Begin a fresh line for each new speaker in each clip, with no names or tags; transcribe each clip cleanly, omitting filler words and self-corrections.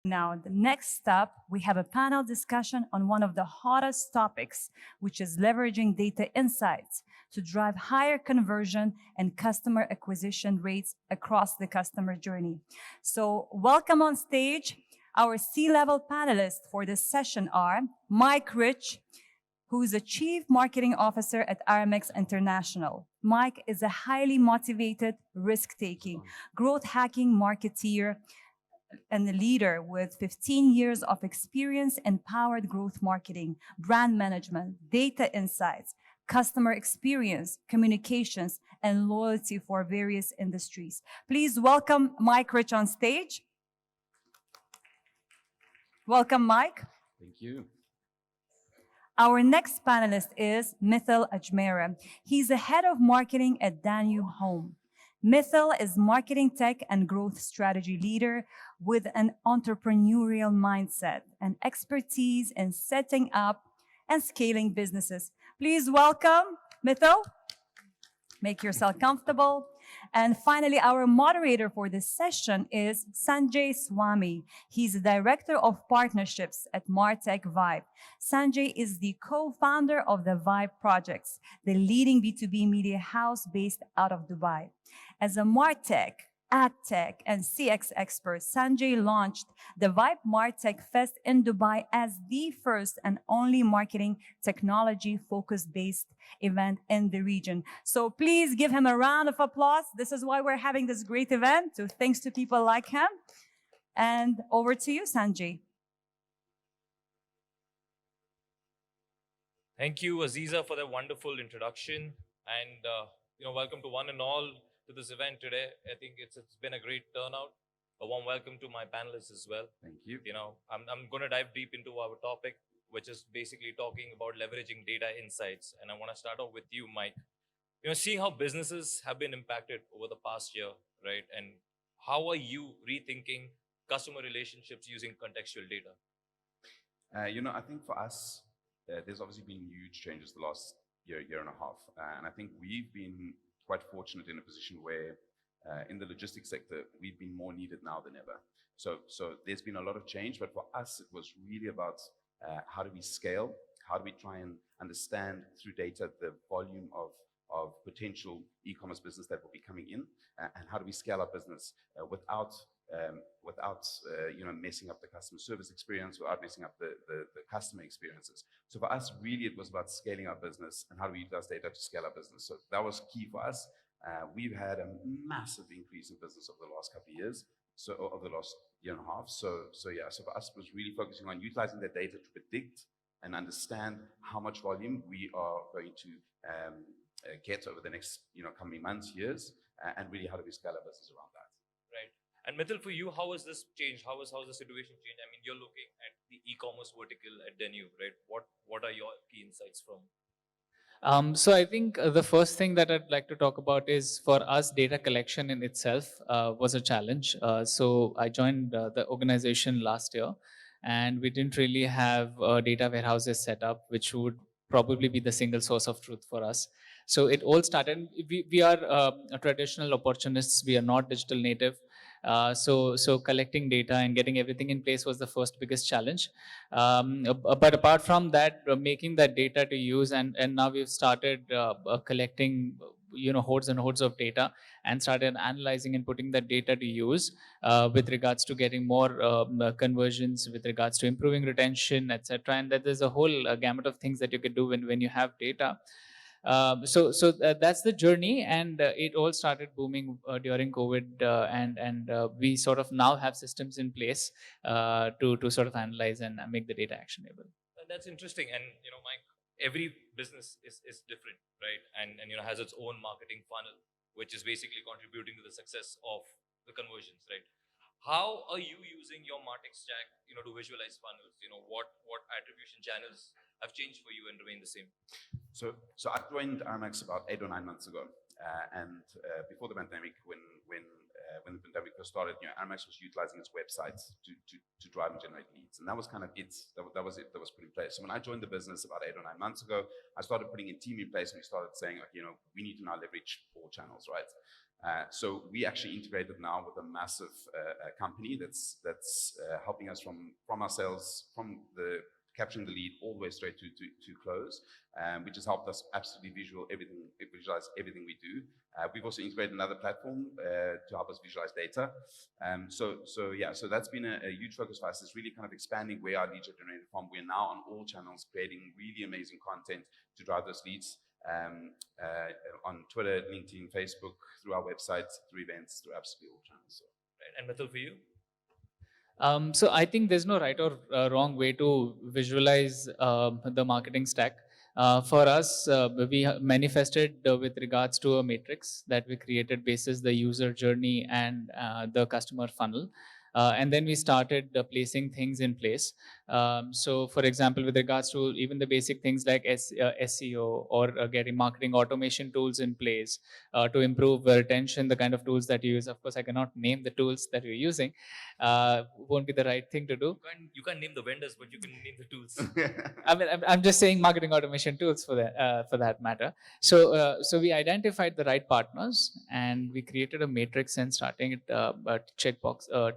Now, the next step, we have a panel discussion on one of the hottest topics, which is leveraging data insights to drive higher conversion and customer acquisition rates across the customer journey. So welcome on stage. Our C-level panelists for this session are Mike Rich, who is a Chief Marketing Officer at Aramex International. Mike is a highly motivated, risk-taking, growth-hacking marketeer and a leader with 15 years of experience in powered growth marketing, brand management, data insights, customer experience, communications, and loyalty for various industries. Please welcome Mike Rich on stage. Welcome, Mike.
Thank you.
Our next panelist is Mithil Ajmera. He's the head of marketing at Danube Home. Mithil is marketing tech and growth strategy leader with an entrepreneurial mindset and expertise in setting up and scaling businesses. Please welcome Mithil. Make yourself comfortable. And finally, our moderator for this session is Sanjay Swami. He's the Director of Partnerships at Martech Vibe. Sanjay is the co-founder of the Vibe Projects, the leading B2B media house based out of Dubai. As a Martech, AdTech, and CX expert, Sanjay launched the Vibe Martech Fest in Dubai as the first and only marketing technology-focused based event in the region. So please give him a round of applause. This is why we're having this great event, so thanks to people like him. And over to you, Sanjay.
Thank you, Aziza, for that wonderful introduction. And welcome to one and all to this event today. I think it's been a great turnout. A warm welcome to my panelists as well.
Thank you.
I'm going to dive deep into our topic, which is basically talking about leveraging data insights. And I want to start off with you, Mike. Seeing how businesses have been impacted over the past year, right? And how are you rethinking customer relationships using contextual data?
I think for us, there's obviously been huge changes the last year and a half. And I think we've been quite fortunate in a position where in the logistics sector, we've been more needed now than ever. So there's been a lot of change, but for us, it was really about how do we scale? How do we try and understand through data the volume of potential e-commerce business that will be coming in, and how do we scale our business without messing up the customer service experience, without messing up the customer experiences. So for us, really, it was about scaling our business and how do we utilize data to scale our business. So that was key for us. We've had a massive increase in business over the last couple of years, so over the last year and a half. So for us, it was really focusing on utilizing the data to predict and understand how much volume we are going to get over the next coming months, years, and really how do we scale our business around that.
Right. And Mithil, for you, how has this changed? How has the situation changed? I mean, you're looking at the e-commerce vertical at Danube, right? What are your key insights from?
So I think the first thing that I'd like to talk about is, for us, data collection in itself was a challenge. So I joined the organization last year, and we didn't really have data warehouses set up, which would probably be the single source of truth for us. So it all started, we are traditional opportunists, we are not digital native. So collecting data and getting everything in place was the first biggest challenge. But apart from that, making that data to use, and now we've started collecting hordes and hordes of data and started analyzing and putting that data to use with regards to getting more conversions, with regards to improving retention, etc. And that there's a whole gamut of things that you could do when you have data. So that's the journey, and it all started booming during COVID, and we sort of now have systems in place to sort of analyze and make the data actionable.
That's interesting, and Mike, every business is different, right? And has its own marketing funnel, which is basically contributing to the success of the conversions, right? How are you using your martech stack, to visualize funnels? What attribution channels have changed for you and remain the same?
So I joined Aramex about 8 or 9 months ago, and before the pandemic, when the pandemic first started, Aramex was utilizing its websites to drive and generate leads, and that was kind of it. That was it. That was put in place. So when I joined the business about 8 or 9 months ago, I started putting a team in place, and we started saying, like, we need to now leverage all channels, right? So we actually integrated now with a massive company that's helping us from our sales, from the capturing the lead all the way straight to close, which has helped us absolutely visualize everything we do. We've also integrated another platform to help us visualize data. So that's been a huge focus for us. Is really kind of expanding where our leads are generated from. We're now on all channels, creating really amazing content to drive those leads. On Twitter, LinkedIn, Facebook, through our website, through events, through absolutely all channels. So.
Right. And Mithil, for you?
So I think there's no right or wrong way to visualize the marketing stack. For us, we manifested with regards to a matrix that we created basis the user journey and the customer funnel. And then we started placing things in place. So for example, with regards to even the basic things like SEO or getting marketing automation tools in place to improve retention, the kind of tools that you use. Of course, I cannot name the tools that you're using. Won't be the right thing to do.
You can't name the vendors, but you can name the tools.
I mean, I'm just saying marketing automation tools for that matter. So we identified the right partners and we created a matrix and starting it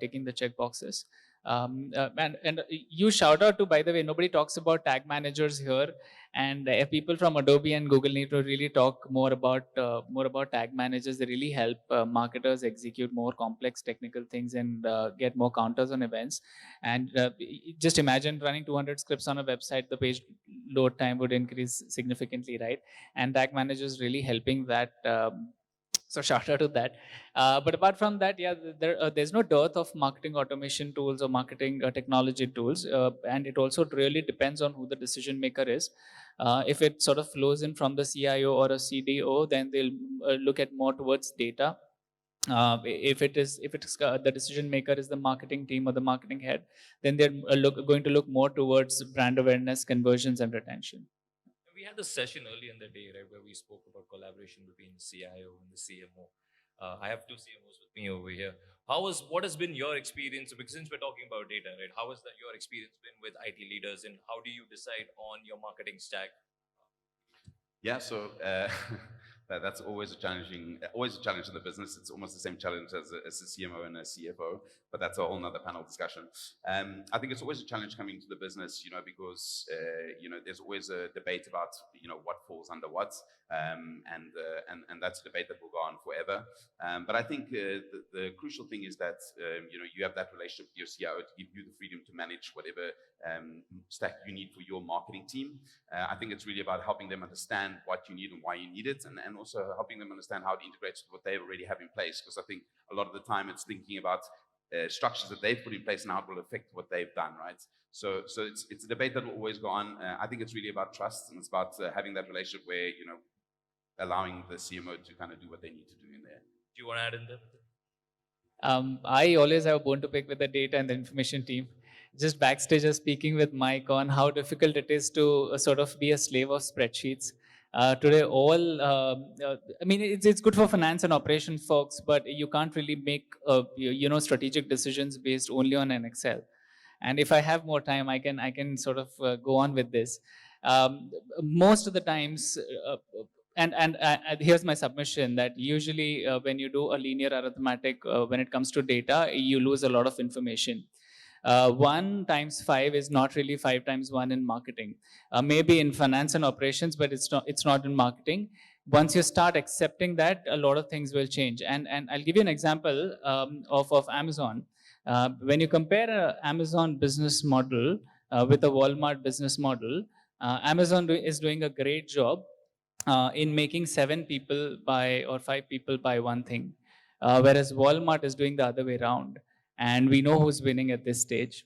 taking the checkboxes. And you shout out to, by the way, nobody talks about tag managers here, and people from Adobe and Google need to really talk more about tag managers. They really help marketers execute more complex technical things and get more counters on events. And just imagine running 200 scripts on a website, the page load time would increase significantly, right? And tag managers really helping that. So shout out to that. But apart from that, yeah, there's no dearth of marketing automation tools or marketing technology tools. And it also really depends on who the decision maker is. If it sort of flows in from the CIO or a CDO, then they'll look at more towards data. If the decision maker is the marketing team or the marketing head, then they're going to look more towards brand awareness, conversions, and retention.
We had this session earlier in the day, right, where we spoke about collaboration between the CIO and the CMO. I have two CMOs with me over here. What has been your experience? Because since we're talking about data, right, how has your experience been with IT leaders, and how do you decide on your marketing stack?
Yeah, so that's always a challenge in the business. It's almost the same challenge as a CMO and a CFO, but that's a whole nother panel discussion. I think it's always a challenge coming to the business, because there's always a debate about what falls under what, and that's a debate that will go on forever. But I think the crucial thing is that you have that relationship with your CIO to give you the freedom to manage whatever stack you need for your marketing team. I think it's really about helping them understand what you need and why you need it, and also helping them understand how it integrates with what they already have in place. Because I think a lot of the time it's thinking about structures that they've put in place and how it will affect what they've done, right? So it's a debate that will always go on. I think it's really about trust, and it's about having that relationship where allowing the CMO to kind of do what they need to do in there.
Do you want to add in there?
I always have a bone to pick with the data and the information team. Just backstage, I was speaking with Mike on how difficult it is to sort of be a slave of spreadsheets. Today, I mean, it's good for finance and operations folks, but you can't really make strategic decisions based only on an Excel. And if I have more time, I can sort of go on with this. Most of the times, and here's my submission, that usually when you do a linear arithmetic, when it comes to data, you lose a lot of information. 1 times 5 is not really 5 times 1 in marketing. Maybe in finance and operations, but it's not in marketing. Once you start accepting that, a lot of things will change. And I'll give you an example of Amazon. When you compare an Amazon business model with a Walmart business model, Amazon is doing a great job in making 7 people buy or 5 people buy one thing, whereas Walmart is doing the other way around. And we know who's winning at this stage,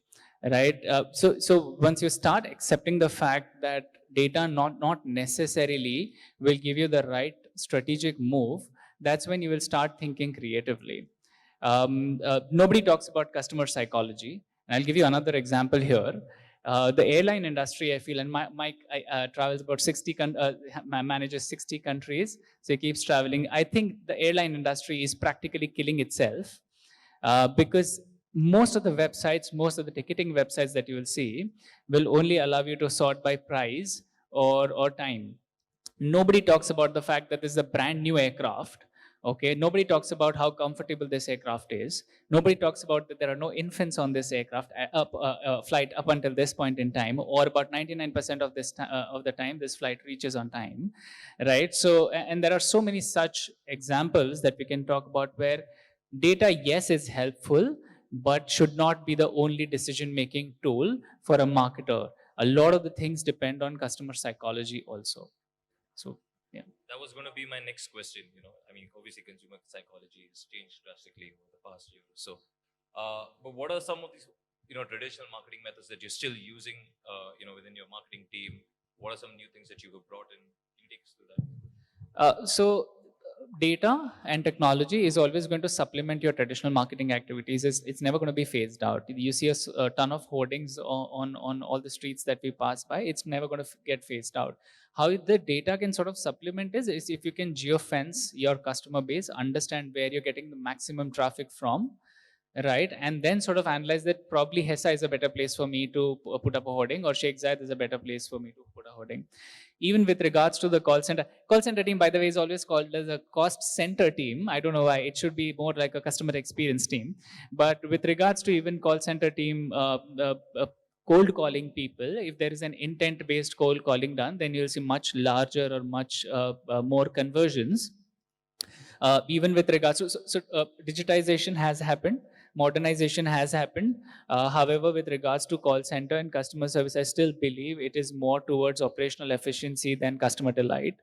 right? So once you start accepting the fact that data not necessarily will give you the right strategic move, that's when you will start thinking creatively. Nobody talks about customer psychology. And I'll give you another example here. The airline industry, I feel, and Mike travels about 60, manages 60 countries, so he keeps traveling. I think the airline industry is practically killing itself because most of the websites, most of the ticketing websites that you will see will only allow you to sort by price or time. Nobody talks about the fact that this is a brand new aircraft. Okay, nobody talks about how comfortable this aircraft is. Nobody talks about that there are no infants on this aircraft flight up until this point in time, or about 99% of this of the time this flight reaches on time, right? So, and there are so many such examples that we can talk about where data, yes, is helpful, but should not be the only decision-making tool for a marketer. A lot of the things depend on customer psychology also. So, yeah.
That was going to be my next question. I mean, obviously, consumer psychology has changed drastically over the past year or so. But what are some of these, traditional marketing methods that you're still using, within your marketing team? What are some new things that you have brought in? Can you take us through that?
Data and technology is always going to supplement your traditional marketing activities. It's never going to be phased out. You see a ton of hoardings on all the streets that we pass by. It's never going to get phased out. How the data can sort of supplement is if you can geofence your customer base, understand where you're getting the maximum traffic from, right? And then sort of analyze that probably Hessa is a better place for me to put up a hoarding, or Sheikh Zayed is a better place for me to put a hoarding. Even with regards to the call center team, by the way, is always called as a cost center team. I don't know why. It should be more like a customer experience team. But with regards to even call center team, cold calling people, if there is an intent based cold calling done, then you'll see much larger or much more conversions. Even with regards to digitization has happened, modernization has happened. However, with regards to call center and customer service, I still believe it is more towards operational efficiency than customer delight.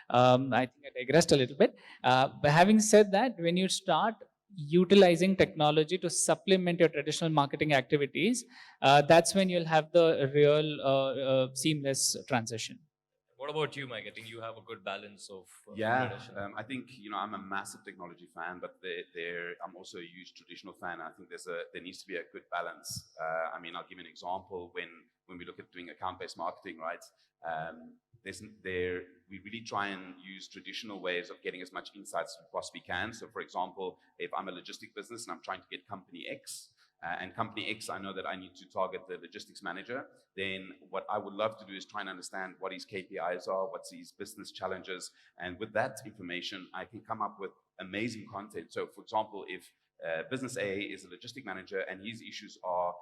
I think I digressed a little bit. But having said that, when you start utilizing technology to supplement your traditional marketing activities, that's when you'll have the real seamless transition.
What about you, Mike? I think you have a good balance of
I think I'm a massive technology fan, but I'm also a huge traditional fan. I think there needs to be a good balance. I mean, I'll give you an example. When we look at doing account-based marketing, right? We really try and use traditional ways of getting as much insights as we possibly can. So, for example, if I'm a logistic business and I'm trying to get company X, and company X, I know that I need to target the logistics manager, then what I would love to do is try and understand what his KPIs are, what's his business challenges, and with that information, I can come up with amazing content. So, for example, if business A is a logistic manager and his issues are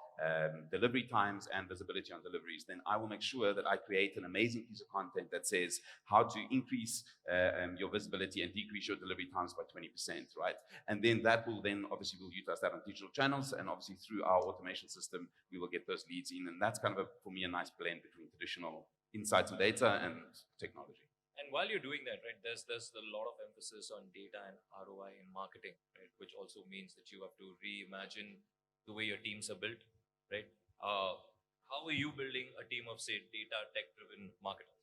delivery times and visibility on deliveries, then I will make sure that I create an amazing piece of content that says how to increase your visibility and decrease your delivery times by 20%, right? And then that will then, obviously, we'll utilize that on digital channels, and obviously through our automation system, we will get those leads in. And that's kind of, for me, a nice blend between traditional insights and data and technology.
And while you're doing that, right, there's a lot of emphasis on data and ROI in marketing, right, which also means that you have to reimagine the way your teams are built, right? How are you building a team of, say, data tech-driven marketers?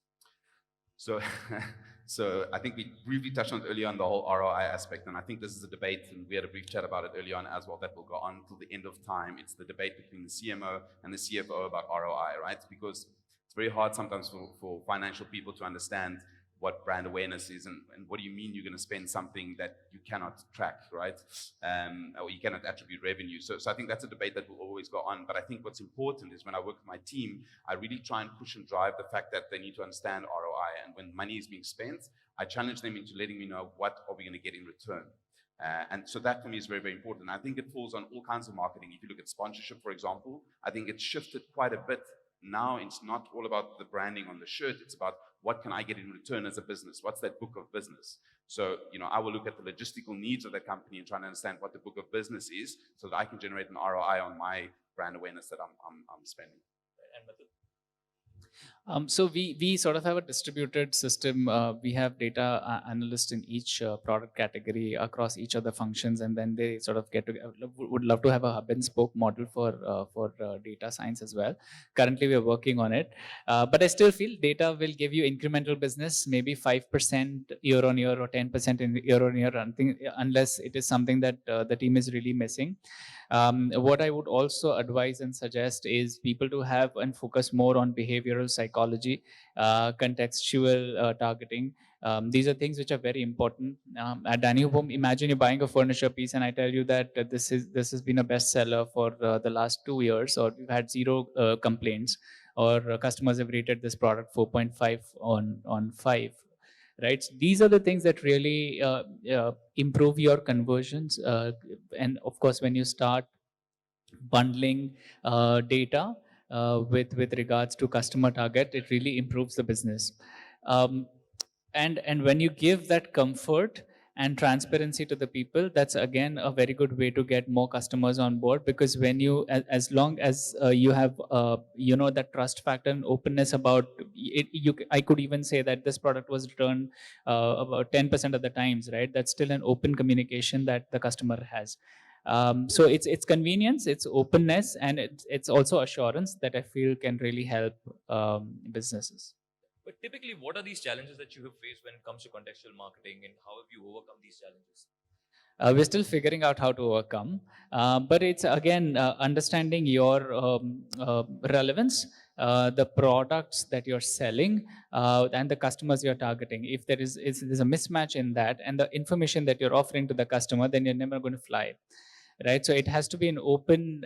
So I think we briefly touched on it earlier on, the whole ROI aspect, and I think this is a debate, and we had a brief chat about it early on as well, that will go on till the end of time. It's the debate between the CMO and the CFO about ROI, right? Because it's very hard sometimes for financial people to understand what brand awareness is, and what do you mean you're going to spend something that you cannot track, right? Or you cannot attribute revenue. So I think that's a debate that will always go on. But I think what's important is when I work with my team, I really try and push and drive the fact that they need to understand ROI. And when money is being spent, I challenge them into letting me know what are we going to get in return. And so that for me is very, very important. I think it falls on all kinds of marketing. If you look at sponsorship, for example, I think it's shifted quite a bit. Now it's not all about the branding on the shirt. It's about what can I get in return as a business? What's that book of business? So, I will look at the logistical needs of the company and try to understand what the book of business is so that I can generate an ROI on my brand awareness that I'm spending.
And Mithil?
So we sort of have a distributed system. We have data analysts in each product category across each of the functions, and then they sort of get to would love to have a hub and spoke model for data science as well. Currently, we are working on it, but I still feel data will give you incremental business, maybe 5% year on year or 10% in year on year, unless it is something that the team is really missing. What I would also advise and suggest is people to have and focus more on behavioral psychology, contextual targeting. These are things which are very important. At Danube Home, imagine you're buying a furniture piece, and I tell you that this has been a bestseller for the last 2 years, or we've had zero complaints, or customers have rated this product 4.5 on 5. Right, so these are the things that really improve your conversions, and of course when you start bundling data with regards to customer target, it really improves the business. um, and when you give that comfort and transparency to the people, that's again a very good way to get more customers on board, because when you as long as you have that trust factor and openness about it, I could even say that this product was returned about 10% of the times, right? That's still an open communication that the customer has. So it's convenience, it's openness, and it's also assurance that I feel can really help businesses.
But typically, what are these challenges that you have faced when it comes to contextual marketing, and how have you overcome these challenges?
We're still figuring out how to overcome, but it's again understanding your relevance, the products that you're selling, and the customers you're targeting. If there's a mismatch in that and the information that you're offering to the customer, then you're never going to fly. Right, so it has to be an open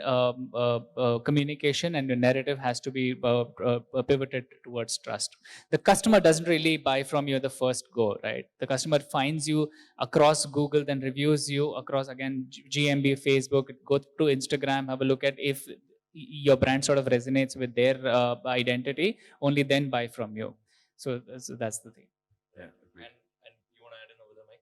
communication, and your narrative has to be pivoted towards trust. The customer doesn't really buy from you the first go, right? The customer finds you across Google, then reviews you across, again, GMB, Facebook, go to Instagram, have a look at if your brand sort of resonates with their identity, only then buy from you. So that's the thing.
Yeah, agreed.
And you want to add in over there, Mike?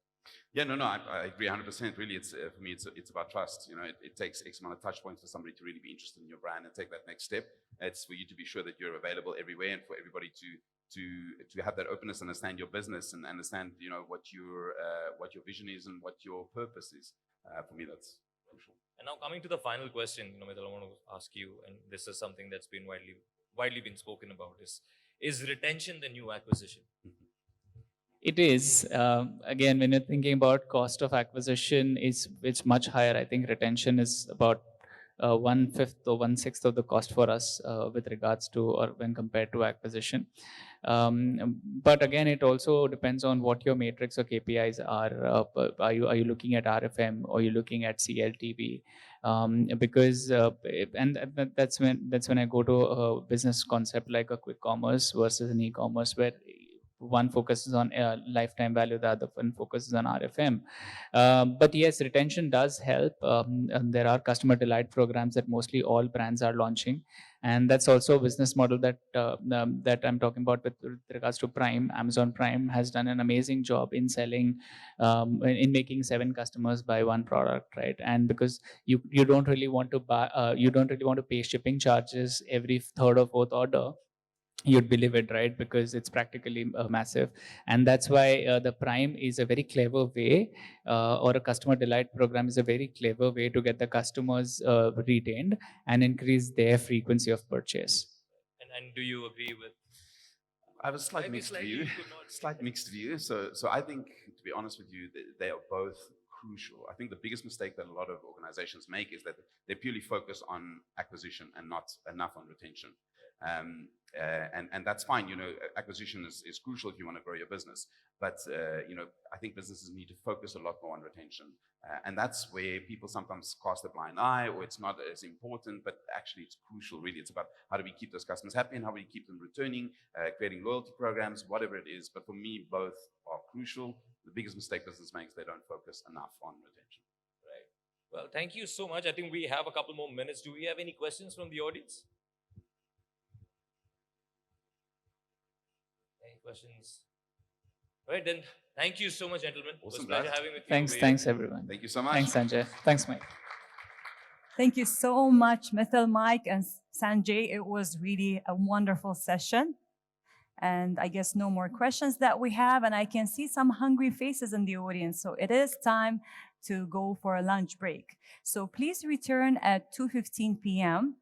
Yeah, no, I agree 100%. Really, it's for me, it's about trust. It takes X amount of touch points for somebody to really be interested in your brand and take that next step. It's for you to be sure that you're available everywhere, and for everybody to have that openness, understand your business, and understand what your vision is and what your purpose is. For me, that's crucial.
And now coming to the final question, Mithil, I want to ask you, and this is something that's been widely been spoken about: is retention the new acquisition?
It is. Again, when you're thinking about cost of acquisition, it's much higher. I think retention is about 1/5 or 1/6 of the cost for us with regards to, or when compared to, acquisition. But again, it also depends on what your matrix or KPIs are. Are you looking at RFM, or are you looking at CLTV? Because that's when I go to a business concept like a quick commerce versus an e-commerce, where one focuses on lifetime value, the other one focuses on RFM. But yes, retention does help. And there are customer delight programs that mostly all brands are launching, and that's also a business model that that I'm talking about with regards to Prime. Amazon Prime has done an amazing job in selling, in making 7 customers buy 1 product, right? And because you don't really want to buy, you don't really want to pay shipping charges every 3rd or 4th order, you'd believe it, right? Because it's practically massive. And that's why the Prime is a very clever way, or a customer delight program is a very clever way to get the customers retained and increase their frequency of purchase.
And do you agree with?
I have a slight mixed view. Slight mixed view. So I think, to be honest with you, they are both crucial. I think the biggest mistake that a lot of organizations make is that they purely focus on acquisition and not enough on retention. And that's fine. Acquisition is crucial if you want to grow your business. But I think businesses need to focus a lot more on retention, and that's where people sometimes cast a blind eye, or it's not as important. But actually, it's crucial. Really, it's about how do we keep those customers happy and how do we keep them returning, creating loyalty programs, whatever it is. But for me, both are crucial. The biggest mistake business makes, they don't focus enough on retention.
Right. Well, thank you so much. I think we have a couple more minutes. Do we have any questions from the audience? Any questions? All right, then. Thank you so much, gentlemen.
Awesome,
It was a pleasure
guys.
having with you.
Thanks everyone.
Thank you so much.
Thanks, Sanjay. Thanks, Mike.
Thank you so much, Mithil, Mike, and Sanjay. It was really a wonderful session. And I guess no more questions that we have. And I can see some hungry faces in the audience. So it is time to go for a lunch break. So please return at 2:15 p.m.